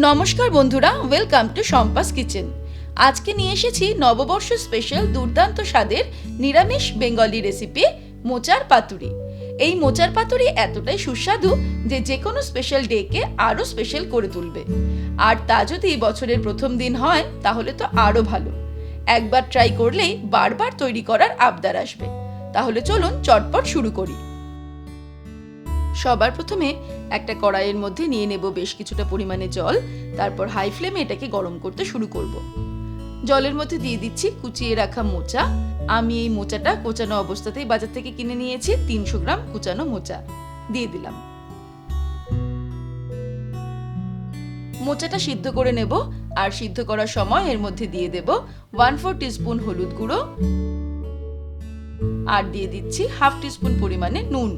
নমস্কার বন্ধুরা, welcome to Shampa's kitchen. আজকে নিয়ে এসেছি নববর্ষ স্পেশাল দুর্দান্ত স্বাদের নিরামিষ বেঙ্গলি রেসিপি মোচার পাতুরি। এই মোচার পাতুরি এতটাই সুস্বাদু যে যে কোনো স্পেশাল ডেকে আরও স্পেশাল করে তুলবে। আর তা যদি বছরের প্রথম দিন হয় তাহলে তো আরও ভালো। একবার ট্রাই করলেই বারবার তৈরি করার আবদার আসবে। তাহলে চলুন চটপট শুরু করি। সবার প্রথমে একটা কড়াইয়ের মধ্যে নিয়ে নেব বেশ কিছুটা পরিমাণে জল। তারপর হাই ফ্লেমে এটাকে গরম করতে শুরু করব। জলের মধ্যে দিয়ে দিচ্ছি কুচিয়ে রাখা মোচা। আমি এই মোচাটা কোচানো অবস্থাতেই বাজার থেকে কিনে নিয়েছি। 300 গ্রাম কুচানো মোচা দিয়ে দিলাম। মোচাটা সিদ্ধ করে নেব। আর সিদ্ধ করার সময় এর মধ্যে দিয়ে দেব 1/4 টিস্পুন হলুদ গুঁড়ো, আর দিয়ে দিচ্ছি 1/2 টিস্পুন পরিমাণে নুন।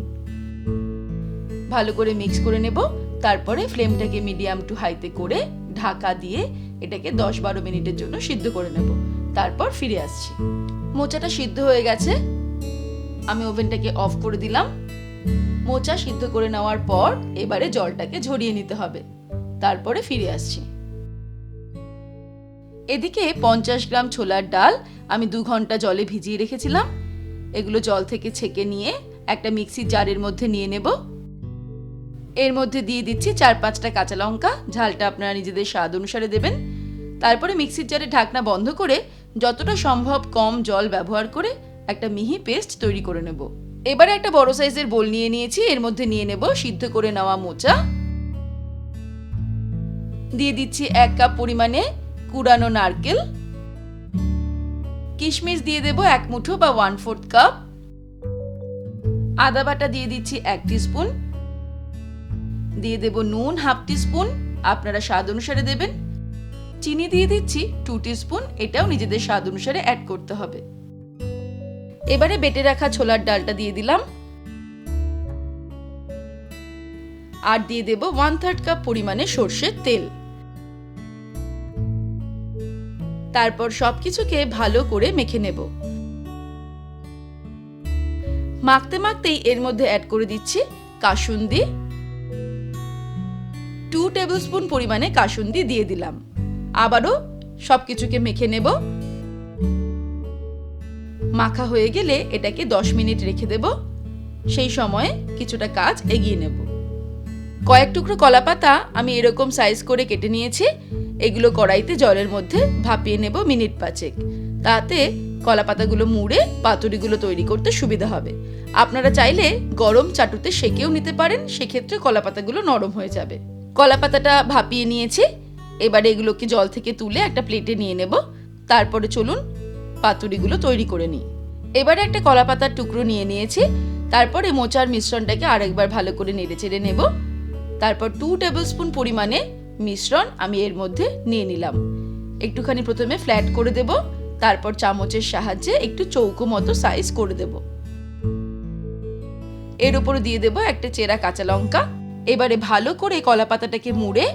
ভালো করে মিক্স করে নেব। তারপরে ফ্লেমটাকে মিডিয়াম টু হাইতে করে ঢাকা দিয়ে এটাকে 10-12 মিনিটের জন্য সিদ্ধ করে নেব। তারপর ফিরে আসছি। মোচাটা সিদ্ধ হয়ে গেছে, আমি ওভেনটাকে অফ করে দিলাম। মোচা সিদ্ধ করে নেওয়ার পর এবারে জলটাকে ঝরিয়ে নিতে হবে। তারপরে ফিরে আসছি। এদিকে 50 গ্রাম ছোলার ডাল আমি 2 ঘন্টা জলে ভিজিয়ে রেখেছিলাম। এগুলো জল থেকে ছেঁকে নিয়ে একটা মিক্সির জারের মধ্যে নিয়ে নেব। এর মধ্যে দিয়ে দিচ্ছি 4-5টা কাঁচা লঙ্কা। ঝালটা আপনারা নিজেদের স্বাদ অনুসারে দেবেন। তারপরে মিক্সির জারে ঢাকনা বন্ধ করে যতটা সম্ভব কম জল ব্যবহার করে একটা মিহি পেস্ট তৈরি করে নেব। এবারে একটা বড় সাইজের বোল নিয়ে নিয়েছি। এর মধ্যে নিয়ে নেব সিদ্ধ করে নেওয়া মোচা। দিয়ে দিচ্ছি 1 কাপ পরিমাণে কুড়ানো নারকেল। কিশমিশ দিয়ে দেব 1 মুঠো বা 1/4 কাপ। আদা বাটা দিয়ে দিচ্ছি 1 টিস্পুন। দিয়ে দেব নুন 1/2 টিস্পুন, আপনারা স্বাদ অনুসারে দেবেন। চিনি দিয়ে দিচ্ছি 2 টিস্পুন, এটাও নিজেদের স্বাদ অনুসারে অ্যাড করতে হবে। এবারে বেটে রাখা ছোলার ডালটা দিয়ে দিলাম। আর দিয়ে দেব 1/3 কাপ পরিমাণে সরষের তেল। তারপর সবকিছুকে ভালো করে মেখে নেব। মাখতে মাখতেই এর মধ্যে অ্যাড করে দিচ্ছি কাসুন্দি। 2 টেবিলস্পুন পরিমাণে কাসুন্দি দিয়ে দিলাম। আবারও সবকিছুকে মেখে নেব। মাখা হয়ে গেলে এটাকে 10 মিনিট রেখে দেব। সেই সময়ে কিছুটা কাজ এগিয়ে নেব। কয়েক টুকরো কলা পাতা আমি এরকম সাইজ করে কেটে নিয়েছি। এগুলো কড়াইতে জলের মধ্যে ভাপিয়ে নেব মিনিট 5। তাতে কলা পাতাগুলো মুড়ে পাতুরিগুলো তৈরি করতে সুবিধা হবে। আপনারা চাইলে গরম চাটুতে সেকেও নিতে পারেন, সেক্ষেত্রে কলা পাতাগুলো নরম হয়ে যাবে। কলা পাতাটা ভাপিয়ে নিয়েছি। এবারে এগুলোকে জল থেকে তুলে একটা প্লেটে নিয়ে নেব। তারপরে চলুন পাতুরিগুলো তৈরি করে নিই। এবারে একটা কলা পাতার টুকরো নিয়ে নিয়েছি। তারপরে মোচার মিশ্রণটাকে আরেকবার ভালো করে নেড়েচেড়ে নেব। তারপর 2 টেবিলস্পুন পরিমাণে মিশ্রণ আমি এর মধ্যে নিয়ে নিলাম। একটুখানি প্রথমে ফ্ল্যাট করে দেব। তারপর চামচের সাহায্যে একটু চৌকো মতো সাইজ করে দেব। এর উপরে দিয়ে দেব একটা চেরা কাঁচা লঙ্কা। এবারে ভালো করে কলা পাতাটাকে মুড়ে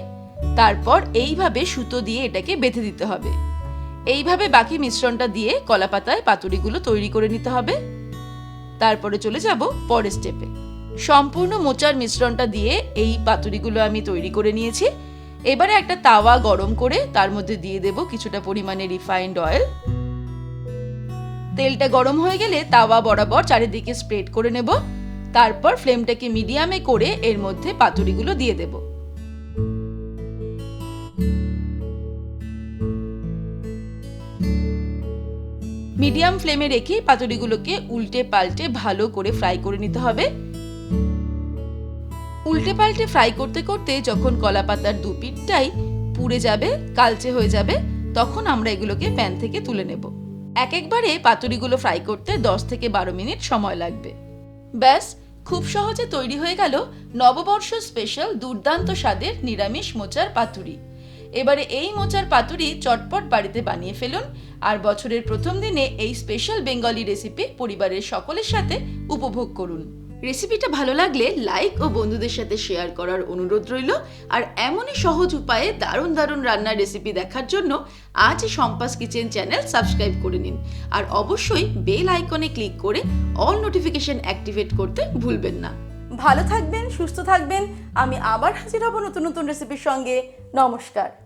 তারপর এইভাবে সুতো দিয়ে এটাকে বেঁধে দিতে হবে। এইভাবে বাকি মিশ্রণটা দিয়ে কলা পাতায় পাতুরিগুলো তৈরি করে নিতে হবে। তারপরে চলে যাব পরের স্টেপে। সম্পূর্ণ মোচার মিশ্রণটা দিয়ে এই পাতুরিগুলো আমি তৈরি করে নিয়েছি। এবারে একটা তাওয়া গরম করে তার মধ্যে দিয়ে দেব কিছুটা পরিমাণে রিফাইন্ড অয়েল। তেলটা গরম হয়ে গেলে তাওয়া বরাবর চারিদিকে স্প্রেড করে নেব। তারপর ফ্লেমটাকে মিডিয়ামে করে এর মধ্যে পাতুরিগুলো দিয়ে দেব। মিডিয়াম ফ্লেমে রেখে পাতুরিগুলোকে উল্টে পাল্টে ভালো করে ফ্রাই করে নিতে হবে। উল্টে পাল্টে ফ্রাই করতে করতে যখন কলা পাতার দুপিঠটাই পুড়ে যাবে, কালচে হয়ে যাবে, তখন আমরা এগুলোকে প্যান থেকে তুলে নেব। একবারে পাতুরিগুলো ফ্রাই করতে 10 থেকে 12 মিনিট সময় লাগবে। ব্যাস, খুব সহজে তৈরি হয়ে গেল নববর্ষ স্পেশাল দুর্দান্ত স্বাদের নিরামিষ মোচার পাতুরি। এবারে এই মোচার পাতুরি চটপট বাড়িতে বানিয়ে ফেলুন। আর বছরের প্রথম দিনে এই স্পেশাল বেঙ্গলি রেসিপি পরিবারের সকলের সাথে উপভোগ করুন। রেসিপিটা ভালো লাগলে লাইক ও বন্ধুদের সাথে শেয়ার করার অনুরোধ রইল। আর এমনই সহজ উপায়ে দারুণ দারুণ রান্নার রেসিপি দেখার জন্য আজই শম্পাস কিচেন চ্যানেল সাবস্ক্রাইব করে নিন। আর অবশ্যই বেল আইকনে ক্লিক করে অল নোটিফিকেশন অ্যাক্টিভেট করতে ভুলবেন না। ভালো থাকবেন, সুস্থ থাকবেন। আমি আবার হাজির হব নতুন নতুন রেসিপির সঙ্গে। নমস্কার।